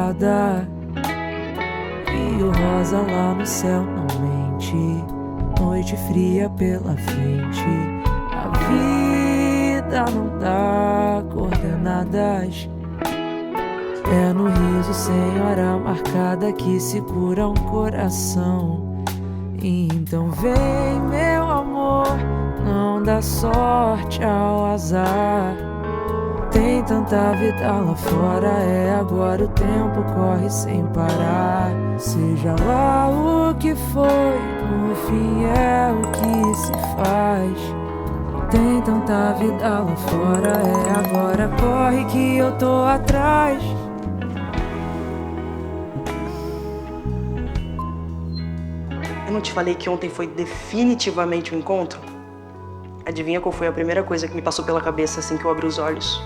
madrugada e o rosa lá no céu não mente. Noite fria pela frente, a vida não dá coordenadas. É no riso sem hora marcada que se cura um coração. Então vem, meu amor, não dá sorte ao azar. Tem tanta vida lá fora, é agora, o tempo corre sem parar. Seja lá o que foi, no fim é o que se faz. Tem tanta vida lá fora, é agora, corre que eu tô atrás. Eu não te falei que ontem foi definitivamente um encontro? Adivinha qual foi a primeira coisa que me passou pela cabeça assim que eu abri os olhos?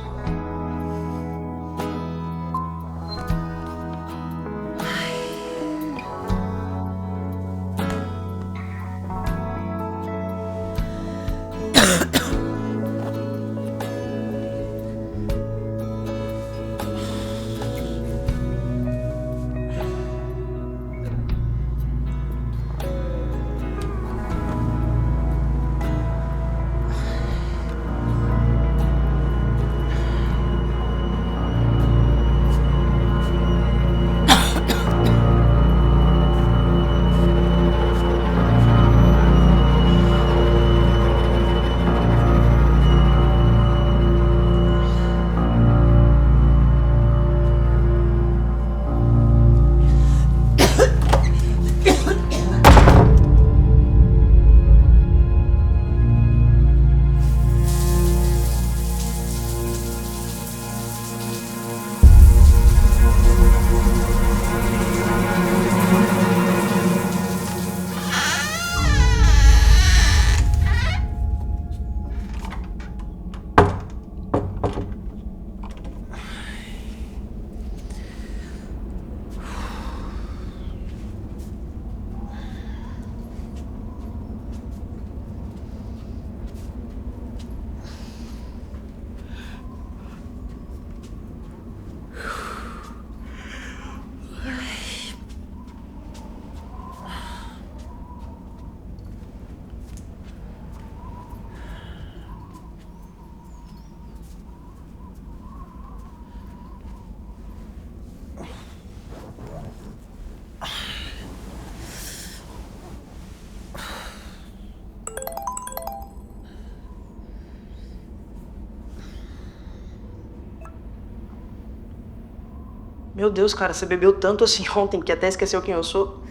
Meu Deus, cara, você bebeu tanto assim ontem que até esqueceu quem eu sou?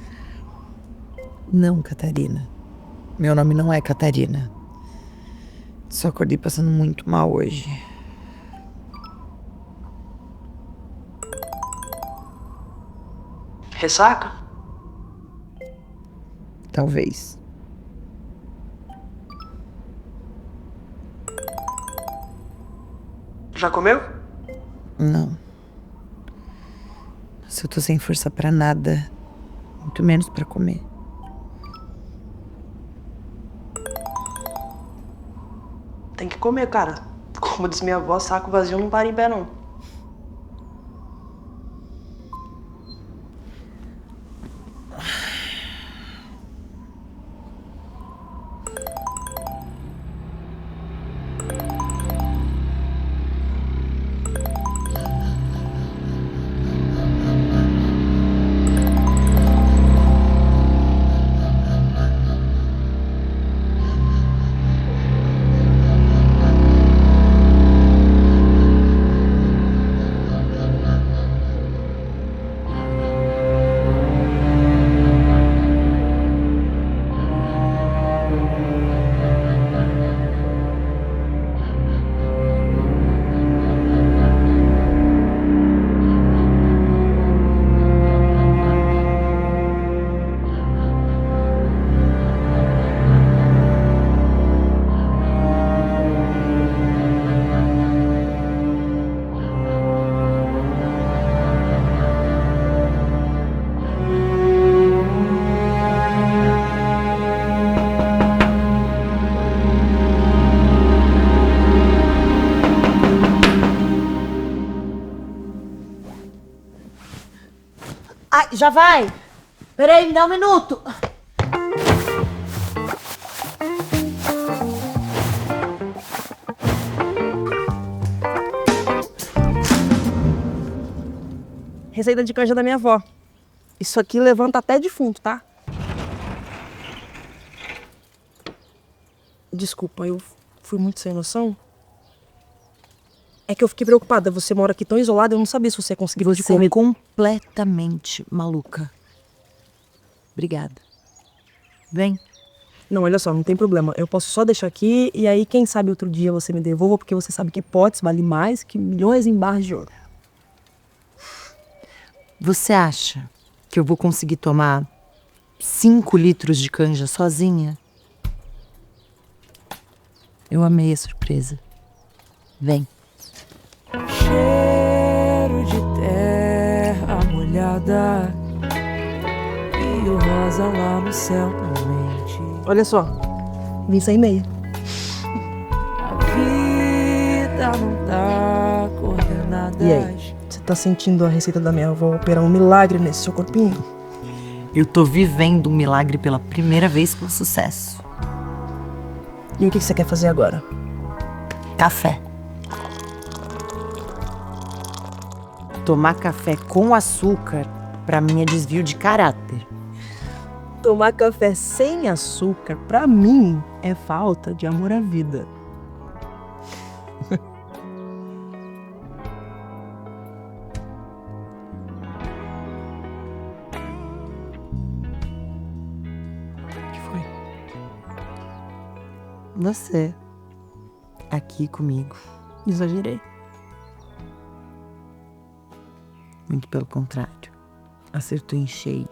Não, Catarina. Meu nome não é Catarina. Só acordei passando muito mal hoje. Ressaca? Talvez. Já comeu? Não. Se eu tô sem força pra nada, muito menos pra comer. Tem que comer, cara. Como diz minha avó, saco vazio não para em pé, não. já vai! Peraí, me dá um minuto! Receita de canja da minha avó. Isso aqui levanta até defunto, tá? Desculpa, eu fui muito sem noção. É que eu fiquei preocupada. Você mora aqui tão isolada, eu não sabia se você ia conseguir de Você é comer. completamente maluca. Obrigada. Vem. Não, olha só, não tem problema. Eu posso só deixar aqui e aí, quem sabe, outro dia você me devolva, porque você sabe que potes vale mais que milhões em barras de ouro. Você acha que eu vou conseguir tomar 5 litros de canja sozinha? Eu amei a surpresa. Vem. Cheiro de terra molhada e o rosa lá no céu não mente. Olha só, vim sem meia. A vida não tá coordenada. E aí, você tá sentindo a receita da minha avó operar um milagre nesse seu corpinho? Eu tô vivendo um milagre pela primeira vez com sucesso. E o que você quer fazer agora? Café. Tomar café com açúcar, pra mim, é desvio de caráter. Tomar café sem açúcar, pra mim, é falta de amor à vida. O que foi? Você, aqui comigo. Exagerei. Muito pelo contrário. Acertou em cheio.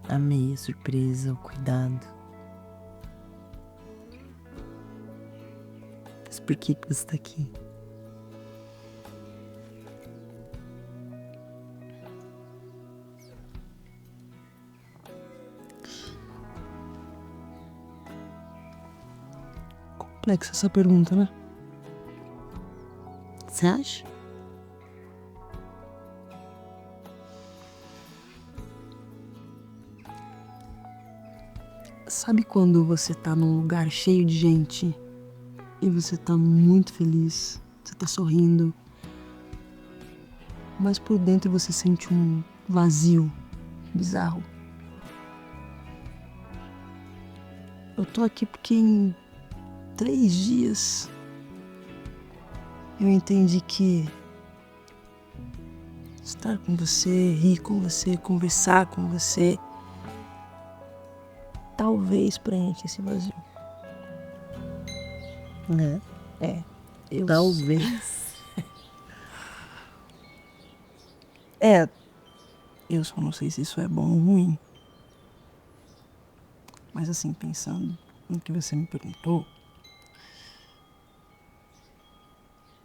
Amei a surpresa, o cuidado. Mas por que você tá aqui? Complexa essa pergunta, né? Você acha? Sabe quando você tá num lugar cheio de gente e você tá muito feliz, você tá sorrindo, mas por dentro você sente um vazio bizarro? Eu tô aqui porque em 3 dias eu entendi que estar com você, rir com você, conversar com você, talvez preencha esse vazio. Eu Talvez. Eu só não sei se isso é bom ou ruim. Mas assim, pensando no que você me perguntou,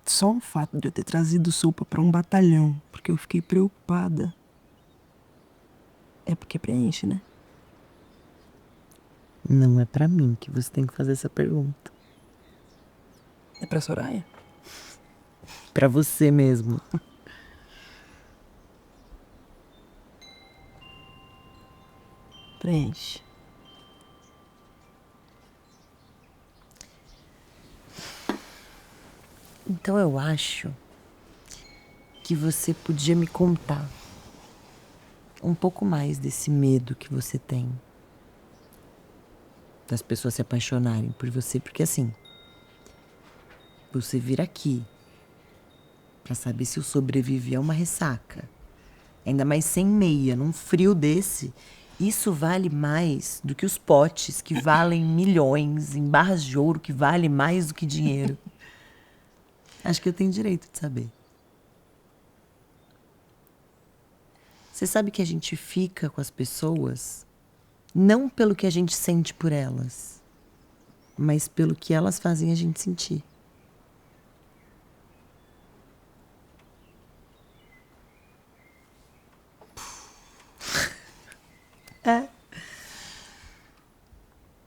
só o fato de eu ter trazido sopa para um batalhão, porque eu fiquei preocupada, é porque preenche, né? Não é pra mim que você tem que fazer essa pergunta. É pra Soraya? Pra você mesmo. Preenche. Então eu acho que você podia me contar um pouco mais desse medo que você tem das pessoas se apaixonarem por você, porque assim, você vir aqui pra saber se eu sobrevivi a uma ressaca, ainda mais sem meia, num frio desse, isso vale mais do que os potes que valem milhões, em barras de ouro que valem mais do que dinheiro. Acho que eu tenho direito de saber. Você sabe que a gente fica com as pessoas não pelo que a gente sente por elas, mas pelo que elas fazem a gente sentir.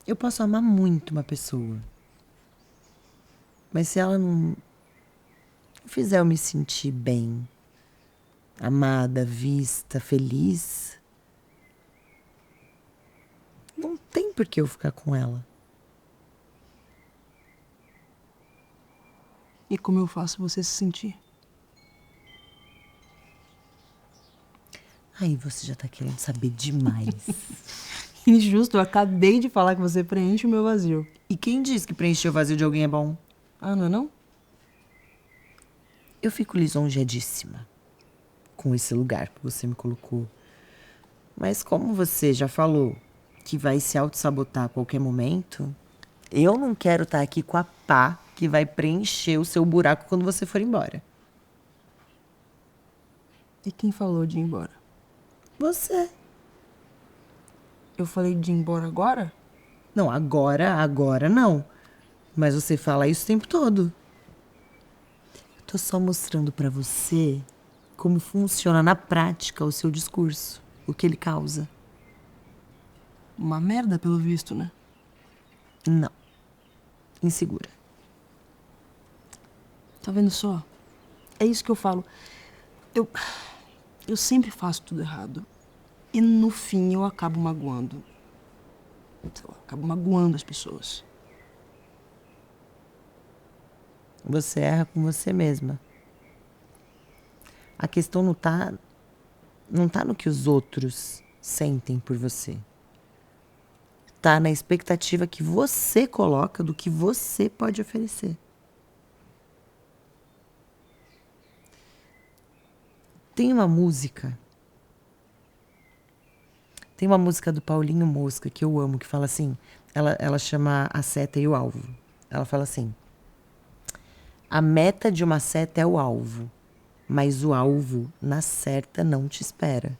Eu posso amar muito uma pessoa, mas se ela não fizer eu me sentir bem, amada, vista, feliz, não tem por que eu ficar com ela. E como eu faço você se sentir? Aí você já tá querendo saber demais. Injusto, eu acabei de falar que você preenche o meu vazio. E quem disse que preencher o vazio de alguém é bom? Ah, não é não? Eu fico lisonjeadíssima com esse lugar que você me colocou. Mas como você já falou que vai se auto-sabotar a qualquer momento, eu não quero estar aqui com a pá que vai preencher o seu buraco quando você for embora. E quem falou de ir embora? Você. Eu falei de ir embora agora? Não, agora não. Mas você fala isso o tempo todo. Eu tô só mostrando pra você como funciona na prática o seu discurso, o que ele causa. Uma merda, pelo visto, né? Não. Insegura. Tá vendo só? É isso que eu falo. Eu sempre faço tudo errado. E no fim eu acabo magoando. Sei lá, acabo magoando as pessoas. Você erra com você mesma. A questão não tá no que os outros sentem por você. Tá na expectativa que você coloca do que você pode oferecer. Tem uma música do Paulinho Mosca que eu amo, que fala assim, ela chama A Seta e o Alvo. Ela fala assim: a meta de uma seta é o alvo, mas o alvo na certa não te espera.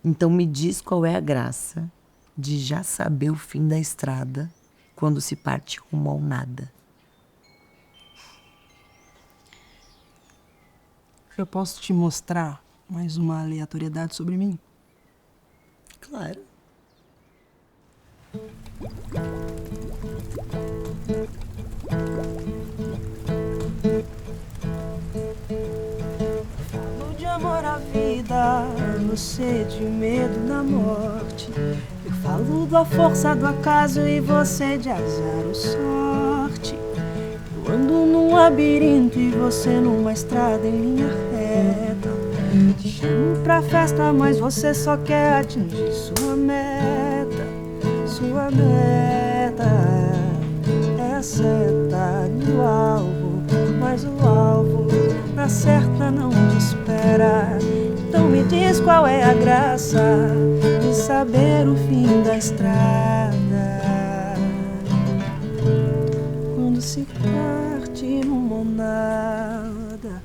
Então me diz qual é a graça de já saber o fim da estrada quando se parte rumo ao nada. Eu posso te mostrar mais uma aleatoriedade sobre mim? Claro. Falo de amor à vida, você de medo da morte. Eu falo da força do acaso e você de azar ou sorte. Eu ando num labirinto e você numa estrada em linha reta. Te chamo pra festa, mas você só quer atingir sua meta. Sua meta é a seta do alvo, mas o alvo na certa não te espera. Então me diz qual é a graça de saber o fim da estrada quando se parte rumo ao nada.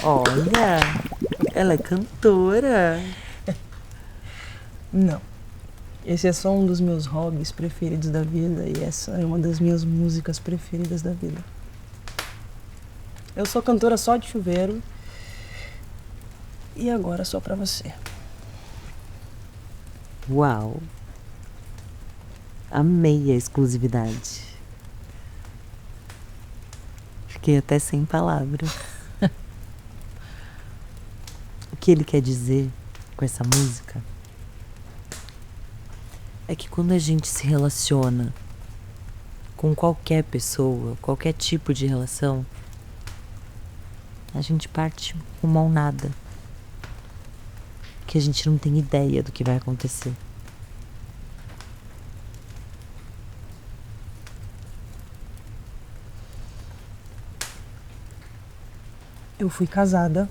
Olha, ela é cantora. Não. Esse é só um dos meus hobbies preferidos da vida e essa é uma das minhas músicas preferidas da vida. Eu sou cantora só de chuveiro e agora só pra você. Uau. Amei a exclusividade. Fiquei até sem palavras. O que ele quer dizer com essa música é que quando a gente se relaciona com qualquer pessoa, qualquer tipo de relação, a gente parte rumo ao nada. Que a gente não tem ideia do que vai acontecer. Eu fui casada,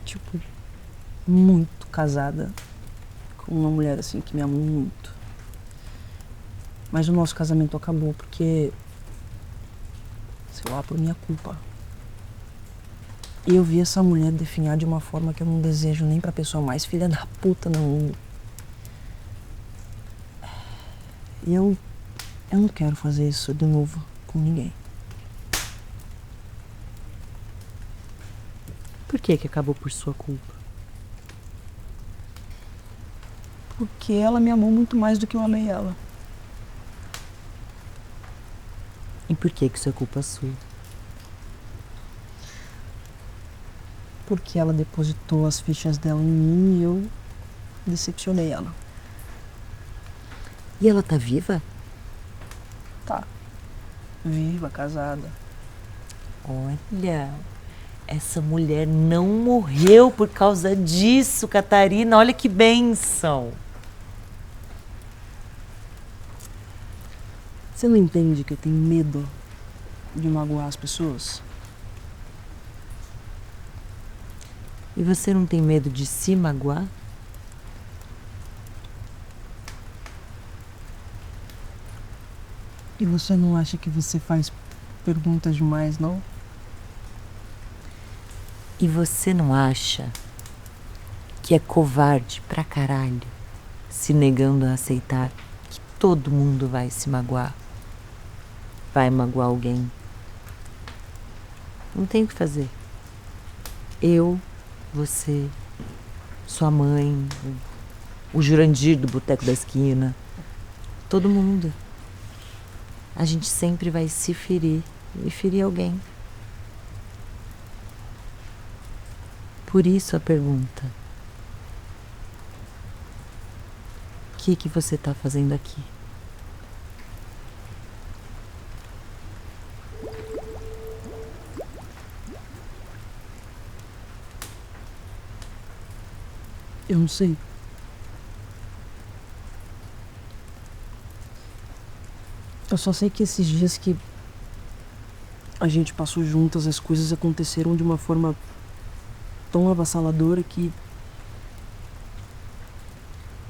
tipo, muito casada, com uma mulher assim que me amou muito. Mas o nosso casamento acabou porque, sei lá, por minha culpa. E eu vi essa mulher definhar de uma forma que eu não desejo nem pra pessoa mais filha da puta no mundo. E eu não quero fazer isso de novo com ninguém. Por que acabou por sua culpa? Porque ela me amou muito mais do que eu amei ela. E por que isso é culpa sua? Porque ela depositou as fichas dela em mim e eu decepcionei ela. E ela tá viva? Tá. Viva, casada. Olha, essa mulher não morreu por causa disso, Catarina. Olha que bênção. Você não entende que eu tenho medo de magoar as pessoas? E você não tem medo de se magoar? E você não acha que você faz perguntas demais, não? E você não acha que é covarde pra caralho se negando a aceitar que todo mundo vai se magoar? Vai magoar alguém? Não tem o que fazer. Eu, você, sua mãe, o Jurandir do Boteco da Esquina, todo mundo. A gente sempre vai se ferir e ferir alguém. Por isso a pergunta: o que você tá fazendo aqui? Eu não sei. Eu só sei que esses dias que a gente passou juntas, as coisas aconteceram de uma forma tão avassaladora que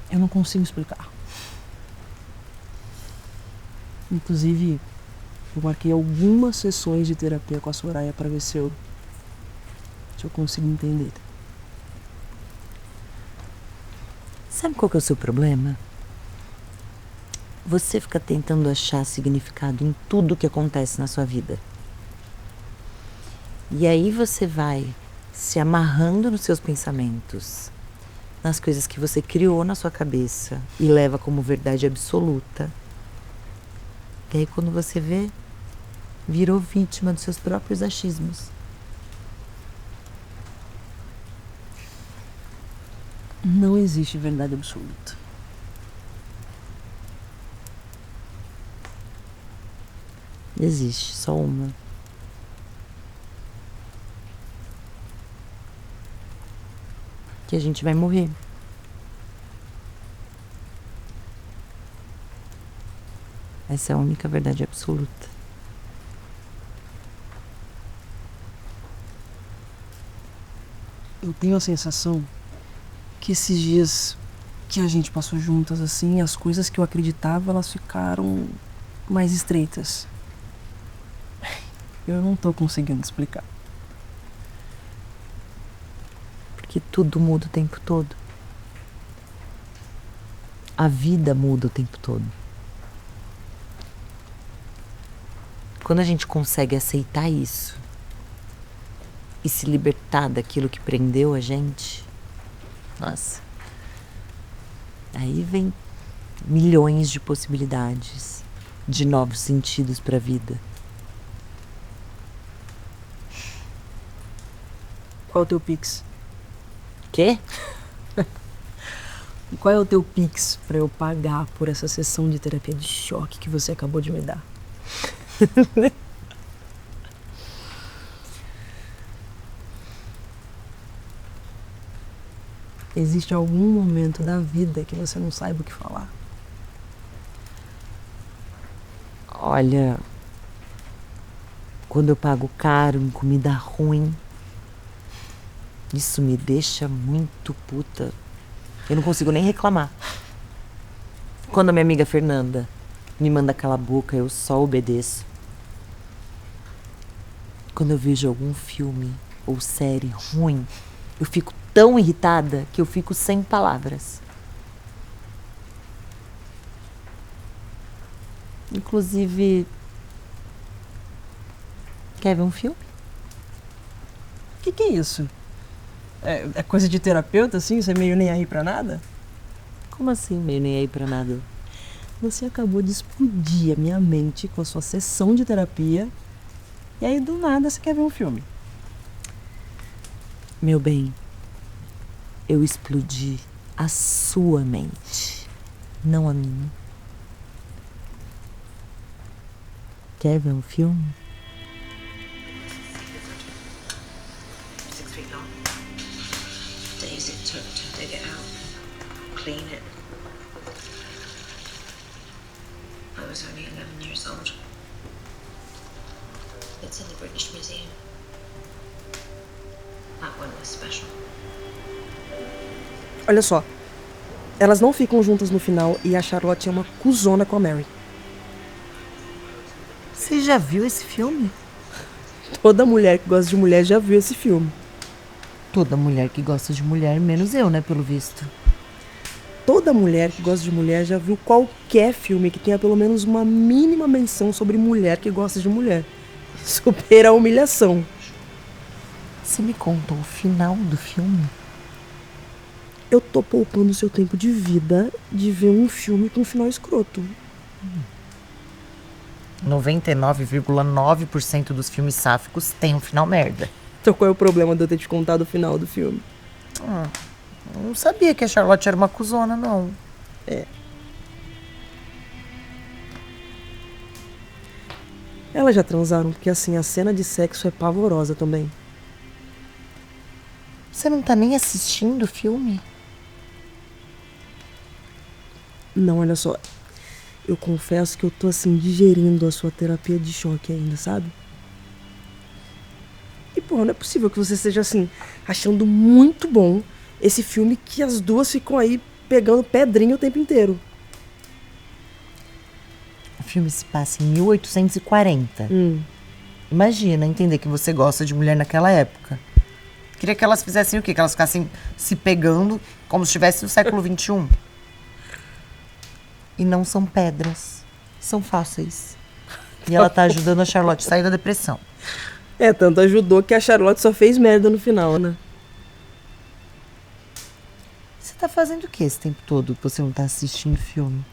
eu não consigo explicar. Inclusive, eu marquei algumas sessões de terapia com a Soraya para ver se eu consigo entender. Sabe qual que é o seu problema? Você fica tentando achar significado em tudo que acontece na sua vida. E aí você vai se amarrando nos seus pensamentos, nas coisas que você criou na sua cabeça e leva como verdade absoluta. E aí quando você vê, virou vítima dos seus próprios achismos. Não existe verdade absoluta. Existe só uma. Que a gente vai morrer. Essa é a única verdade absoluta. Eu tenho a sensação que esses dias que a gente passou juntas assim, as coisas que eu acreditava, elas ficaram mais estreitas. Eu não tô conseguindo explicar. Porque tudo muda o tempo todo. A vida muda o tempo todo. Quando a gente consegue aceitar isso e se libertar daquilo que prendeu a gente, nossa, aí vem milhões de possibilidades, de novos sentidos para a vida. Qual é o teu Pix? Quê? E qual é o teu Pix pra eu pagar por essa sessão de terapia de choque que você acabou de me dar? Existe algum momento da vida que você não saiba o que falar? Olha, quando eu pago caro em comida ruim, isso me deixa muito puta. Eu não consigo nem reclamar. Quando a minha amiga Fernanda me manda calar a boca, eu só obedeço. Quando eu vejo algum filme ou série ruim, eu fico tão irritada que eu fico sem palavras. Inclusive, quer ver um filme? O que é isso? É coisa de terapeuta, assim? Você é meio nem aí pra nada? Como assim, meio nem aí pra nada? Você acabou de explodir a minha mente com a sua sessão de terapia e aí do nada você quer ver um filme. Meu bem, eu explodi a sua mente, não a minha. Quer ver um filme? 6 feet long. Days it took to dig it out, clean it. I was only 11 years old. It's in the British Museum. That one was special. Olha só, elas não ficam juntas no final e a Charlotte é uma cuzona com a Mary. Você já viu esse filme? Toda mulher que gosta de mulher já viu esse filme. Toda mulher que gosta de mulher, menos eu, né, pelo visto. Toda mulher que gosta de mulher já viu qualquer filme que tenha pelo menos uma mínima menção sobre mulher que gosta de mulher. Supera a humilhação. Você me contou o final do filme? Eu tô poupando seu tempo de vida de ver um filme com um final escroto. 99,9% dos filmes sáficos tem um final merda. Então qual é o problema de eu ter te contado o final do filme? Não sabia que a Charlotte era uma cuzona, não. É. Elas já transaram, porque assim, a cena de sexo é pavorosa também. Você não tá nem assistindo o filme? Não, olha só. Eu confesso que eu tô assim, digerindo a sua terapia de choque ainda, sabe? E, porra, não é possível que você esteja assim, achando muito bom esse filme que as duas ficam aí pegando pedrinha o tempo inteiro. O filme se passa em 1840. Imagina entender que você gosta de mulher naquela época. Queria que elas fizessem o quê? Que elas ficassem se pegando como se estivesse no século XXI. E não são pedras, são fósseis. E ela tá ajudando a Charlotte a sair da depressão. É, tanto ajudou que a Charlotte só fez merda no final, né? Você tá fazendo o que esse tempo todo que você não tá assistindo filme?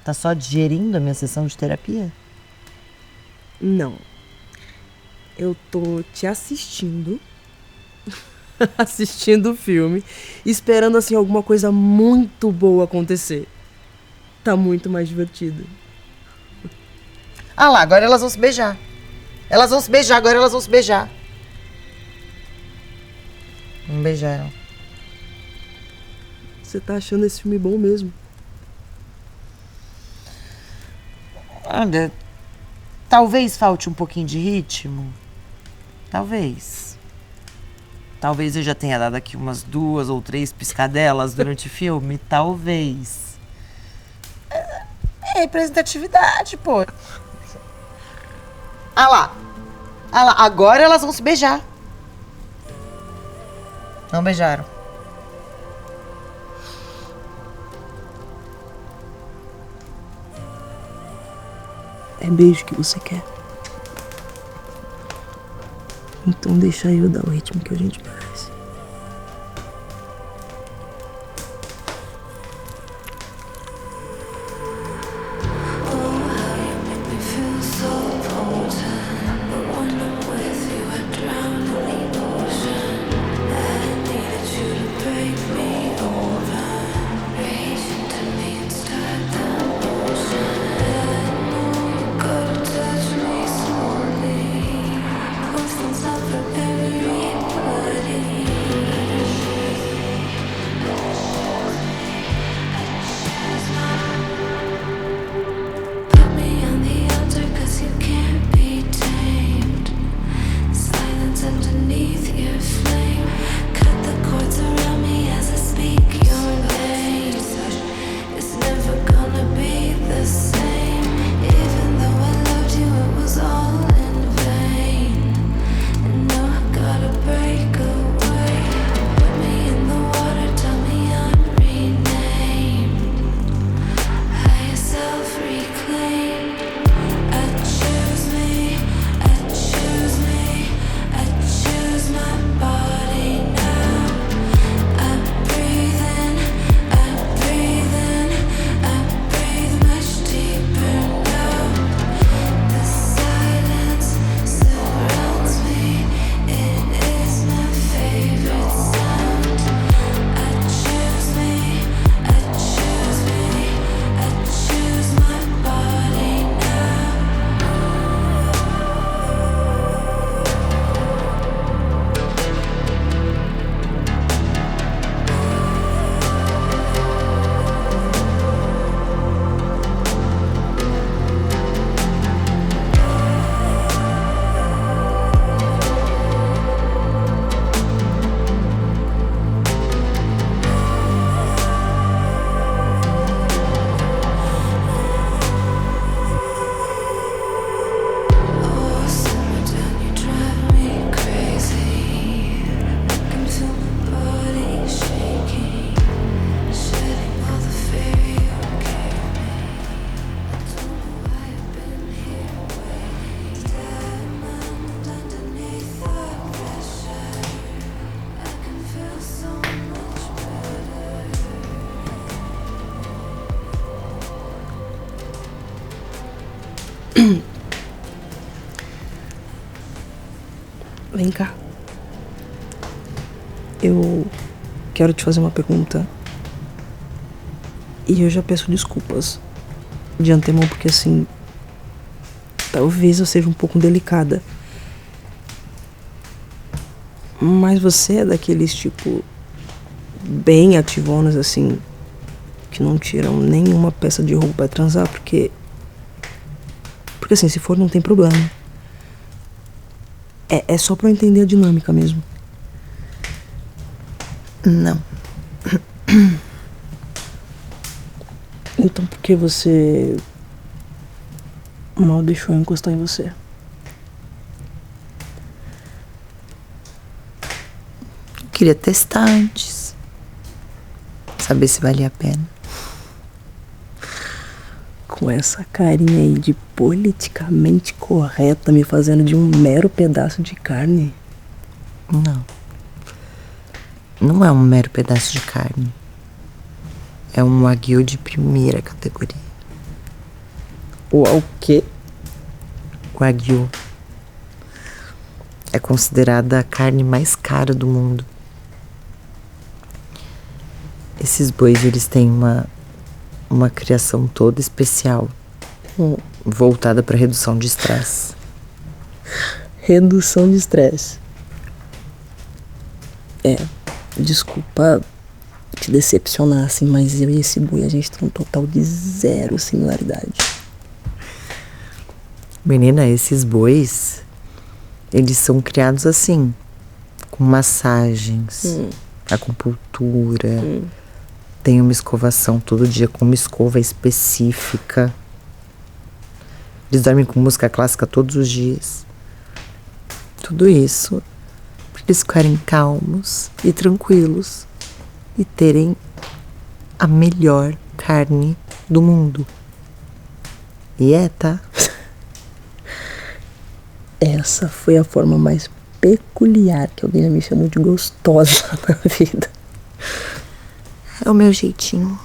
Tá só digerindo a minha sessão de terapia? Não. Eu tô te assistindo. Assistindo o filme. Esperando, assim, alguma coisa muito boa acontecer. Tá muito mais divertido. Ah lá, agora elas vão se beijar. Elas vão se beijar, agora elas vão se beijar. Não beijaram. Você tá achando esse filme bom mesmo? Olha, talvez falte um pouquinho de ritmo. Talvez. Talvez eu já tenha dado aqui umas 2 ou 3 piscadelas durante o filme. Talvez. É representatividade, pô. Ah lá. Ah lá, agora elas vão se beijar. Não beijaram. É beijo que você quer. Então deixa eu dar o ritmo que a gente merece. Everybody Vem cá. Eu quero te fazer uma pergunta. E eu já peço desculpas de antemão, porque assim, talvez eu seja um pouco delicada. Mas você é daqueles tipo bem ativonas assim, que não tiram nenhuma peça de roupa pra transar, porque assim, se for não tem problema. É só pra eu entender a dinâmica mesmo. Não. Então por que você mal deixou eu encostar em você? Eu queria testar antes. Saber se valia a pena. Com essa carinha aí de politicamente correta, me fazendo de um mero pedaço de carne. Não. Não é um mero pedaço de carne. É um wagyu de primeira categoria. O quê? Wagyu é considerada a carne mais cara do mundo. Esses bois, eles têm uma criação toda especial, voltada para redução de estresse. Redução de estresse. Desculpa te decepcionar, assim, mas eu e esse boi, a gente tem um total de 0 similaridade. Menina, esses bois, eles são criados assim, com massagens, acupuntura, tem uma escovação todo dia com uma escova específica. Eles dormem com música clássica todos os dias. Tudo isso para eles ficarem calmos e tranquilos e terem a melhor carne do mundo. E tá? Essa foi a forma mais peculiar que alguém já me chamou de gostosa na vida. É o meu jeitinho.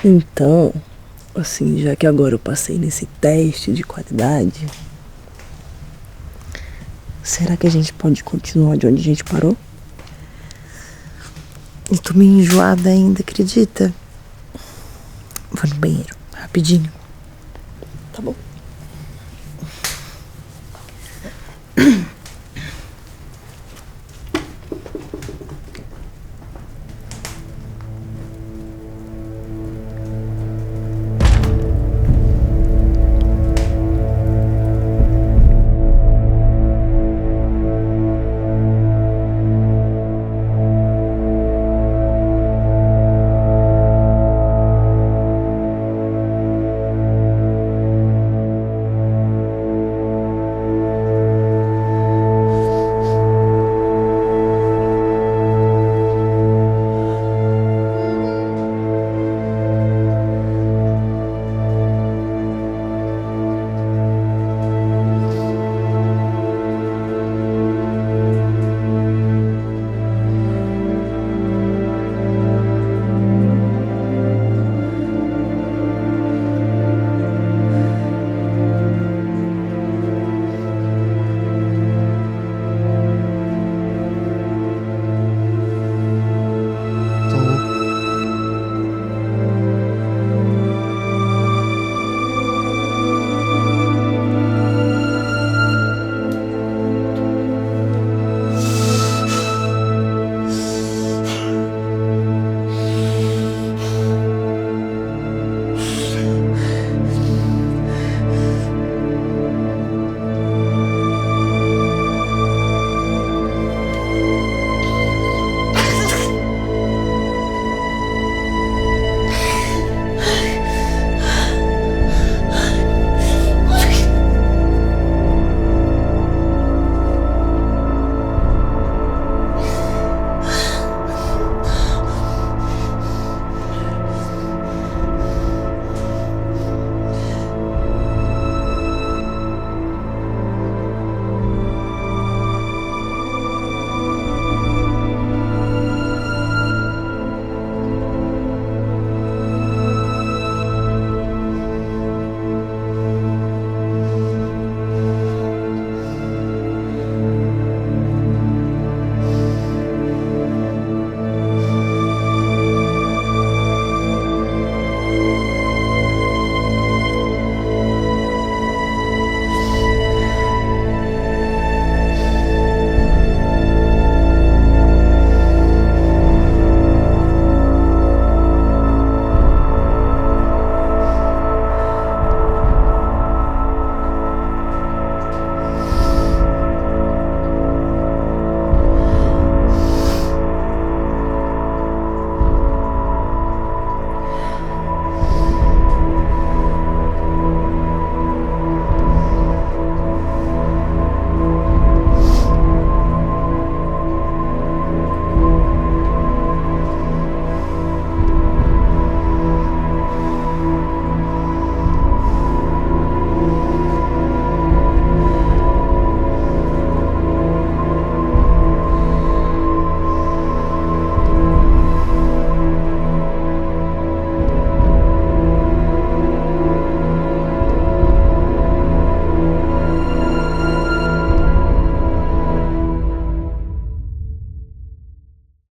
Então, assim, já que agora eu passei nesse teste de qualidade, será que a gente pode continuar de onde a gente parou? Eu tô meio enjoada ainda, acredita? Vou no banheiro, rapidinho. Tá bom.